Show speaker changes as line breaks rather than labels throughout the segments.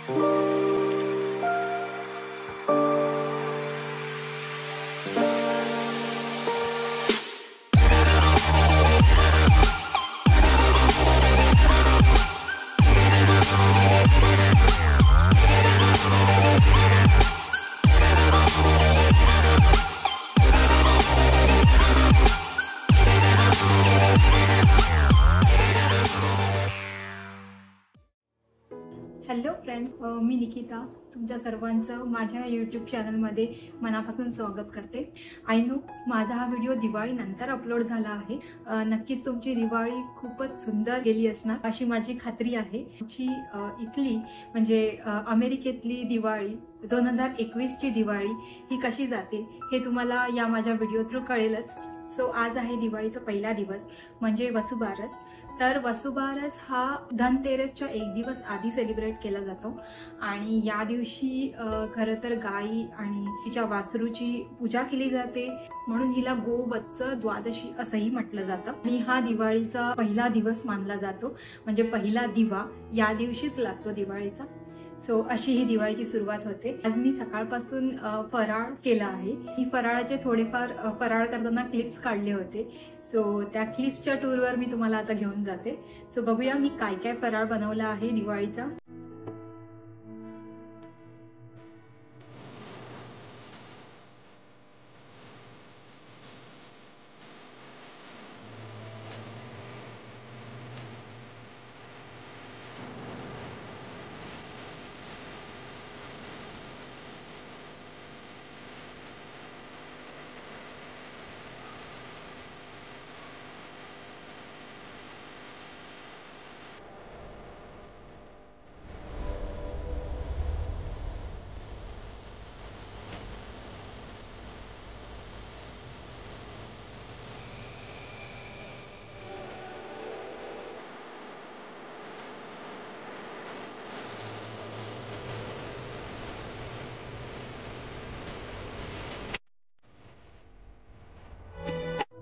Hello friend, मी निकिता तुमच्या सर्वांचं माझ्या यूट्यूब चॅनलमध्ये मनापासून स्वागत करते. आय नो माझा हा व्हिडिओ दिवाळीनंतर अपलोड झाला आहे. नक्कीच तुमची दिवाळी खूपच सुंदर गेली असणार अशी माझी खात्री आहे. आमची इथली म्हणजे अमेरिकेतली दिवाळी 2021ची दिवाळी ही कशी जाते हे तुम्हाला या माझ्या व्हिडिओ थ्रू कळेलच. सो आज आहे दिवाळीचा पहिला दिवस म्हणजे वसुबारस. तर वसुबारस हा धनतेरसच्या एक दिवस आधी सेलिब्रेट केला जातो आणि या दिवशी खरं तर गाई आणि तिच्या वासरूची पूजा केली जाते, म्हणून हिला गोवत्स द्वादशी असंही म्हटलं जातं. आणि हा दिवाळीचा पहिला दिवस मानला जातो, म्हणजे पहिला दिवा या दिवशीच लागतो दिवाळीचा. सो अशी ही दिवाळीची सुरुवात होते. आज मी सकाळपासून फराळ केला आहे. मी फराळाचे थोडेफार फराळ करताना क्लिप्स काढले होते. सो त्या क्लिप्सच्या टूरवर मी तुम्हाला आता घेऊन जाते. सो बघूया मी काय काय फराळ बनवला आहे दिवाळीचा.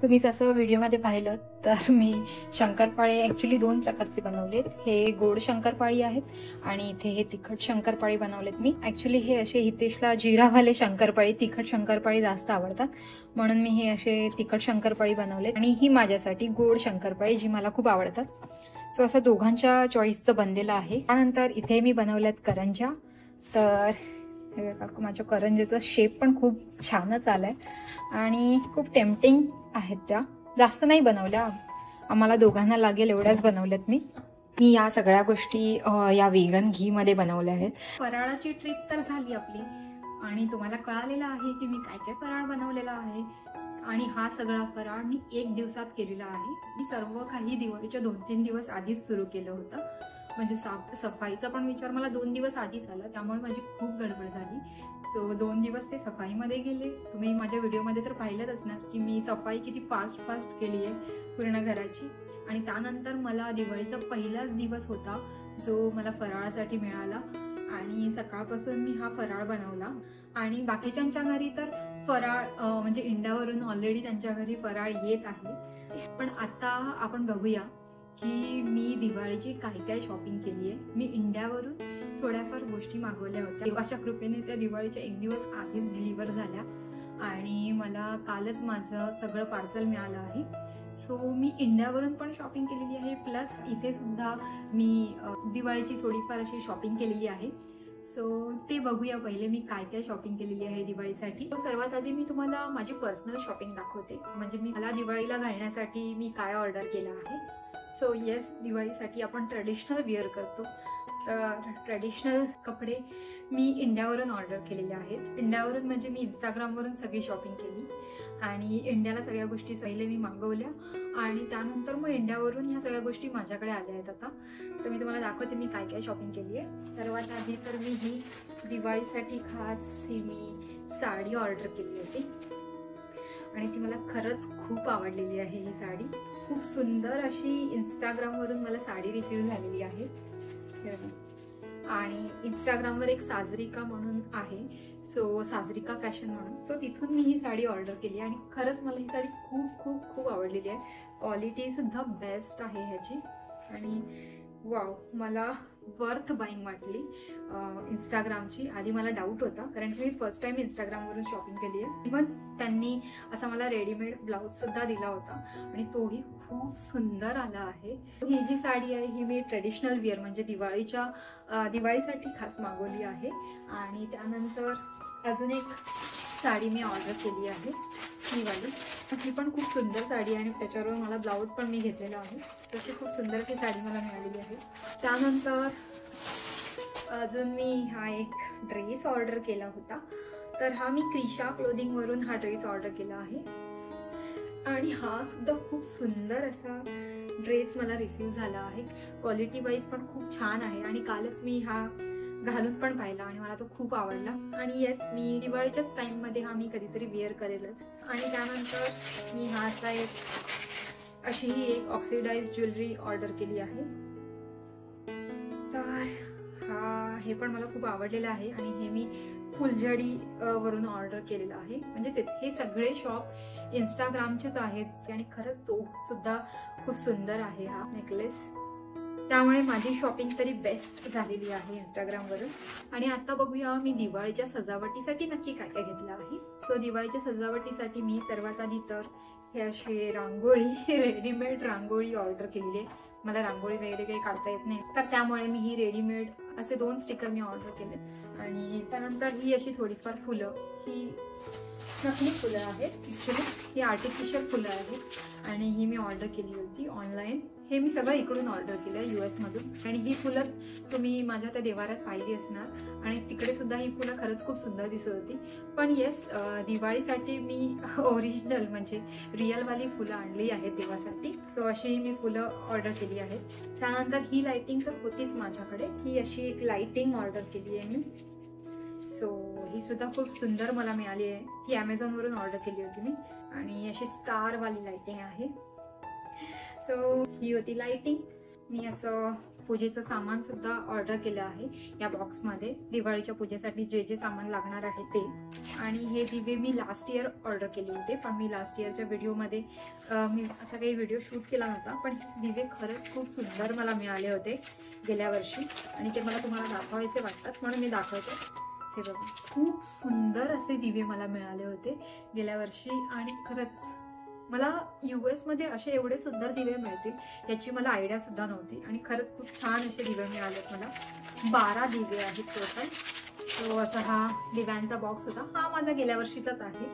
तुम्ही जसं व्हिडिओमध्ये पाहिलं तर मी शंकरपाळे ॲक्च्युली 2 प्रकारचे बनवलेत. हे गोड शंकरपाळी आहेत आणि इथे हे तिखट शंकरपाळी बनवलेत मी. ॲक्च्युली हे असे हितेशला जिरावाले शंकरपाळी, तिखट शंकरपाळी जास्त आवडतात, म्हणून मी हे असे तिखट शंकरपाळी बनवलेत. आणि ही माझ्यासाठी गोड शंकरपाळी जी मला खूप आवडतात. सो असं दोघांच्या चॉईसचं बनलेलं आहे. त्यानंतर इथे मी बनवल्यात करंज्या. तर हे बघा, माझ्या करंज्याचा शेप पण खूप छानच आलाय आणि खूप टेम्पटिंग आहेत. त्या जास्त नाही बनवल्या, आम्हाला दोघांना लागेल एवढ्याच बनवल्यात मी या सगळ्या गोष्टी या वेगन घी मध्ये बनवल्या आहेत. फराळाची ट्रिप तर झाली आपली आणि तुम्हाला कळालेलं आहे की मी काय काय फराळ बनवलेला आहे. आणि हा सगळा फराळ मी 1 दिवसात केलेला आहे. मी सर्व काही दिवाळीच्या 2-3 दिवस आधीच सुरू केलं होतं. म्हणजे सफाईचा पण विचार मला 2 दिवस आधीच आला, त्यामुळे माझी खूप गडबड झाली. सो 2 दिवस ते सफाईमध्ये गेले. तुम्ही माझ्या व्हिडिओमध्ये तर पाहिलंच असणार की मी सफाई किती फास्ट केली आहे पूर्ण घराची. आणि त्यानंतर मला दिवाळीचा पहिलाच दिवस होता जो मला फराळासाठी मिळाला आणि सकाळपासून मी हा फराळ बनवला. आणि बाकीच्यांच्या घरी तर फराळ म्हणजे इंडियावरून ऑलरेडी त्यांच्या घरी फराळ येत आहे. पण आता आपण बघूया की मी दिवाळीची काय काय शॉपिंग केली आहे. मी इंडियावरून थोड्याफार गोष्टी मागवल्या होत्या. देवाच्या कृपेने त्या दिवाळीच्या 1 दिवस आधीच डिलिव्हर झाल्या आणि मला कालच माझं सगळं पार्सल मिळालं आहे. सो मी इंडियावरून पण शॉपिंग केलेली आहे, प्लस इथे सुद्धा मी दिवाळीची थोडीफार अशी शॉपिंग केलेली आहे. सो ते बघूया पहिले मी काय काय शॉपिंग केलेली आहे दिवाळीसाठी. सर्वात आधी मी तुम्हाला माझी पर्सनल शॉपिंग दाखवते, म्हणजे मला दिवाळीला घालण्यासाठी मी काय ऑर्डर केलं आहे. सो येस, दिवाळीसाठी आपण ट्रेडिशनल वेअर करतो, तर ट्रेडिशनल कपडे मी इंडियावरून ऑर्डर केलेले आहेत. इंडियावरून म्हणजे मी इंस्टाग्रामवरून सगळी शॉपिंग केली आणि इंडियाला सगळ्या गोष्टी पहिले मी मागवल्या आणि त्यानंतर मग इंडियावरून ह्या सगळ्या गोष्टी माझ्याकडे आल्या आहेत आता. तर मी तुम्हाला दाखवते मी काय काय शॉपिंग केली आहे. सर्वात आधी तर मी ही दिवाळीसाठी खास ही मी साडी ऑर्डर केली होती आणि ती मला खरंच खूप आवडलेली आहे. ही साडी खूप सुंदर अशी इंस्टाग्रामवरून मला साडी रिसीव्ह झालेली आहे. आणि इंस्टाग्रामवर एक साजरिका म्हणून आहे, सो साजरिका फॅशन म्हणून, सो तिथून मी ही साडी ऑर्डर केली आणि खरंच मला ही साडी खूप खूप खूप आवडलेली आहे. क्वालिटी सुद्धा बेस्ट आहे ह्याची आणि वाव, मला वर्थ बाईंग वाटली इंस्टाग्रामची. आधी मला डाऊट होता कारण की मी फर्स्ट टाइम इंस्टाग्रामवरून शॉपिंग केली आहे. इव्हन त्यांनी असा मला रेडीमेड ब्लाऊज सुद्धा दिला होता आणि तोही खूप सुंदर आला आहे. ही जी साडी आहे ही मी ट्रेडिशनल वेअर म्हणजे दिवाळीसाठी खास मागवली आहे. आणि त्यानंतर अजून एक साडी मी ऑर्डर केली आहे ही वाली. ही पण खूप सुंदर साडी आहे आणि त्याच्यावर मला ब्लाऊज पण मी घेतलेला आहे. तशी खूप सुंदर अशी साडी मला मिळालेली आहे. त्यानंतर अजून मी हा एक ड्रेस ऑर्डर केला होता. तर हा मी क्रिशा क्लोथिंगवरून हा ड्रेस ऑर्डर केला आहे आणि हा सुद्धा खूप सुंदर असा ड्रेस मला रिसीव झाला आहे. क्वालिटी वाईज पण खूप छान आहे आणि कालच मी हा घालून पण पाहिला आणि मला तो खूप आवडला. आणि येस, मी दिवाळीच्याच टाइममध्ये हा मी कधीतरी वेअर करेलच. आणि त्यानंतर मी हा असा अशी ही एक ऑक्सिडाइज ज्वेलरी ऑर्डर केली आहे. तर हे पण मला खूप आवडलेलं आहे आणि हे मी फुलझडी वरून ऑर्डर केलेलं आहे. म्हणजे हे सगळे शॉप इंस्टाग्रामचेच आहेत आणि खरंच तो सुद्धा खूप सुंदर आहे हा नेकलेस. त्यामुळे माझी शॉपिंग तरी बेस्ट झालेली आहे इंस्टाग्रामवरून. आणि आता बघूया मी दिवाळीच्या सजावटीसाठी नक्की काय काय घेतलं आहे. सो दिवाळीच्या सजावटीसाठी मी सर्वात आधी तर हे अशी रांगोळी रेडीमेड रांगोळी ऑर्डर केलेली आहे. मला रांगोळी वगैरे काही काढता येत नाही तर त्यामुळे मी ही रेडीमेड असे 2 स्टिकर मी ऑर्डर केले. आणि त्यानंतर ही अशी थोडीफार फुलं, ही नकली फुलं आहेत. ॲक्च्युली ही आर्टिफिशियल फुलं आहेत आणि ही मी ऑर्डर केली होती ऑनलाईन. हे मी सगळं इकडून ऑर्डर केलं आहे US मधून. आणि ही फुलंच तुम्ही माझ्या त्या देवाऱ्यात पाहिली असणार आणि तिकडे सुद्धा ही फुलं खरंच खूप सुंदर दिसत होती. पण येस, दिवाळीसाठी मी ओरिजिनल म्हणजे रिअलवाली फुलं आणली आहेत देवासाठी. सो अशी मी फुलं ऑर्डर केली आहेत. त्यानंतर ही लाइटिंग तर होतीच माझ्याकडे. ही अशी एक लाइटिंग ऑर्डर केली आहे मी. सो ही सुद्धा खूप सुंदर मला मिळाली आहे. ही Amazonवरून ऑर्डर केली होती मी आणि अशी स्टारवाली लाइटिंग आहे. सो ही होती लाइटिंग. मी असं पूजेचं सामान सुद्धा ऑर्डर केलं आहे या बॉक्समध्ये. दिवाळीच्या पूजेसाठी जे जे सामान लागणार आहे ते. आणि हे दिवे मी लास्ट इयर ऑर्डर केले होते पण मी लास्ट इयरच्या व्हिडिओमध्ये मी असा काही व्हिडिओ शूट केला नव्हता. पण दिवे खरंच खूप सुंदर मला मिळाले होते गेल्या वर्षी आणि ते मला तुम्हाला दाखवायचे वाटतात म्हणून मी दाखवते. हे बघा, खूप सुंदर असे दिवे मला मिळाले होते गेल्या वर्षी आणि खरंच मला US मध्ये असे एवढे सुंदर दिवे मिळतील याची मला आयडिया सुद्धा नव्हती. आणि खरंच खूप छान असे दिवे मिळालेत मला. 12 दिवे आहेत टोटल. सो असा हा दिव्यांचा बॉक्स होता. हा माझा गेल्या वर्षीचाच आहे.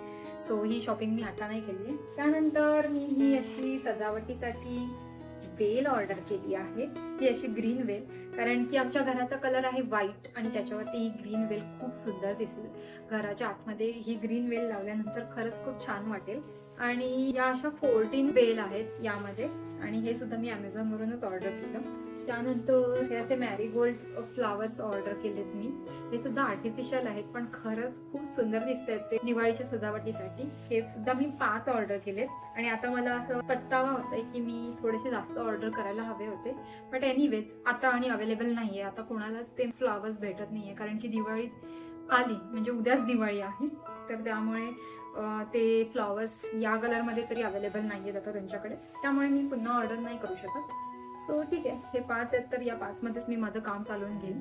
सो ही शॉपिंग मी आता नाही केली आहे. त्यानंतर मी ही अशी सजावटीसाठी वेल ऑर्डर केली आहे. ही अशी ग्रीन वेल, कारण की आमच्या घराचा कलर आहे व्हाईट आणि त्याच्यावरती ही ग्रीन वेल खूप सुंदर दिसेल. घराच्या आतमध्ये ही ग्रीन वेल लावल्यानंतर खरंच खूप छान वाटेल. आणि या अशा 14 वेल आहेत यामध्ये आणि हे सुद्धा मी Amazonवरूनच ऑर्डर केलं. त्यानंतर हे असे मॅरीगोल्ड फ्लावर्स ऑर्डर केलेत मी. हे सुद्धा आर्टिफिशियल आहेत पण खरंच खूप सुंदर दिसत आहेत ते दिवाळीच्या सजावटीसाठी. हे सुद्धा मी 5 ऑर्डर केलेत आणि आता मला असं पस्तावा होतंय की मी थोडेसे जास्त ऑर्डर करायला हवे होते. बट एनिवेज आता आणि अवेलेबल नाहीये. आता कोणालाच ते फ्लावर्स भेटत नाहीये कारण की दिवाळी आली म्हणजे उद्याच दिवाळी आहे. तर त्यामुळे ते फ्लावर्स या कलरमध्ये तरी अवेलेबल नाहीयेत आता त्यांच्याकडे. त्यामुळे मी पुन्हा ऑर्डर नाही करू शकत. सो ठीक आहे, हे 5 आहेत तर या 5 मध्येच मी माझं काम चालवून घेईन.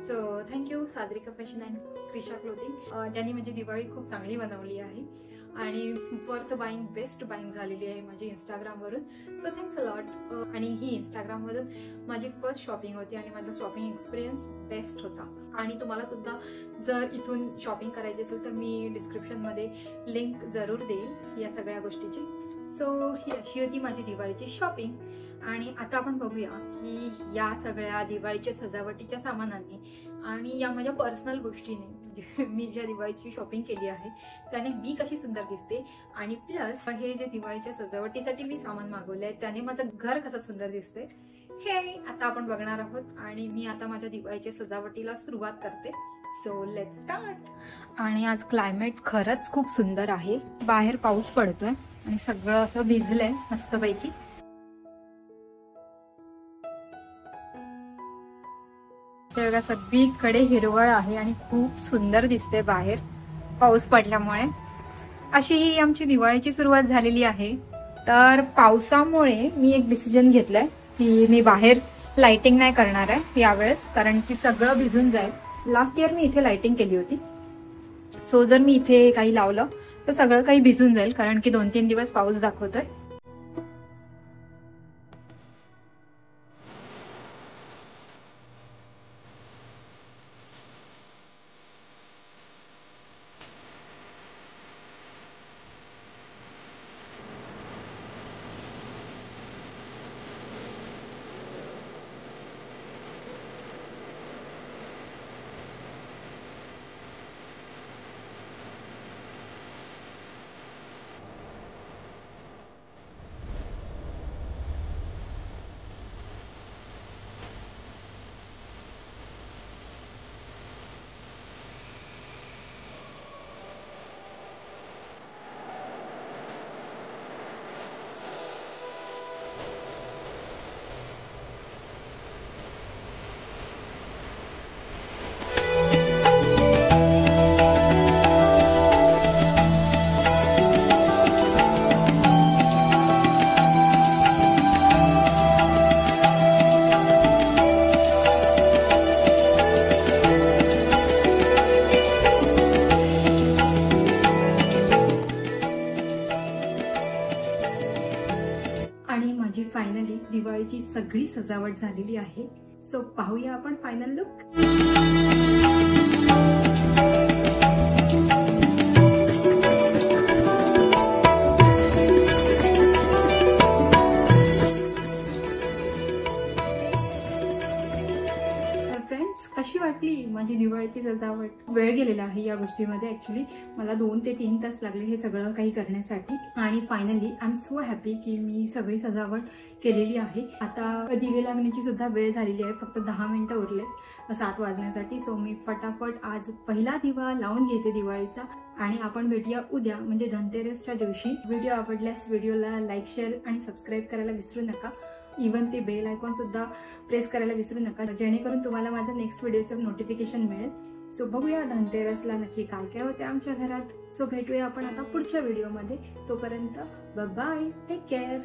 So thank you Sajarika fashion and Krisha clothing ज्यांनी माझी दिवाळी खूप चांगली बनवली आहे आणि वर्थ बाईंग, बेस्ट बाईंग झालेली आहे माझी इंस्टाग्रामवरून. So thanks a lot. आणि ही इंस्टाग्रामवरून माझी फर्स्ट शॉपिंग होती आणि माझा शॉपिंग एक्सपिरियन्स बेस्ट होता. आणि तुम्हाला सुद्धा जर इथून शॉपिंग करायची असेल तर मी डिस्क्रिप्शनमध्ये लिंक जरूर देईल या सगळ्या गोष्टीची. सो ही अशी होती माझी दिवाळीची शॉपिंग. आणि आता आपण बघूया की या सगळ्या दिवाळीच्या सजावटीच्या सामानाने आणि या माझ्या पर्सनल गोष्टीने म्हणजे मी ज्या दिवाळीची शॉपिंग केली आहे त्याने मी कशी सुंदर दिसते आणि प्लस हे जे दिवाळीच्या सजावटीसाठी मी सामान मागवले आहे त्याने माझं घर कसं सुंदर दिसते हे आता आपण बघणार आहोत. आणि मी आता माझ्या दिवाळीच्या सजावटीला सुरुवात करते. So let's start. आणि आज क्लायमेट खरंच खूप सुंदर आहे. बाहेर पाऊस पडतोय आणि सगळं असं भिजलंय मस्तपैकी. बघा सगळीकडे हिरवळ आहे आणि खूप सुंदर दिसते बाहेर पाऊस पडल्यामुळे. अशी ही आमची दिवाळीची सुरुवात झालेली आहे. तर पावसामुळे मी एक डिसिजन घेतलाय की मी बाहेर लाइटिंग नाही करणार आहे यावेळेस, कारण की सगळं भिजून जाईल। लास्ट इयर मी इथे लाइटिंग केली होती, सो जर मी इथे काही लावलं तर सगळं काही भिजून जाईल, कारण की 2-3 दिवस पाऊस दाखवतोय। आणि माझी फायनली दिवाळीची सगळी सजावट झालेली आहे। सो पाहूया आपण फायनल लुक। कशी वाटली माझी दिवाळीची सजावट? वेळ गेलेला आहे या गोष्टीमध्ये। ऍक्च्युली मला 2 ते 3 तास लागले हे सगळं काही करण्यासाठी, आणि finally I am so happy की मी सगळी सजावट केलेली आहे। आता दिवे लागण्याची सुद्धा वेळ झालेली आहे, फक्त 10 मिनिटं उरले 7 वाजण्यासाठी। सो मी फटाफट आज पहिला दिवा लावून घेते दिवाळीचा, आणि आपण भेटूया उद्या म्हणजे धनतेरसच्या दिवशी। व्हिडिओ आवडल्यास व्हिडिओला लाईक, शेअर आणि सबस्क्राईब करायला विसरू नका। इवन ते बेल आयकॉन सुद्धा प्रेस करायला विसरू नका, जेणेकरून तुम्हाला माझा नेक्स्ट व्हिडिओचं नोटिफिकेशन मिळेल। सो बघूया धनतेरसला नक्की काय काय होते आमच्या घरात। सो भेटूया आपण आता पुढच्या व्हिडिओमध्ये। तोपर्यंत बाय बाय, टेक केअर।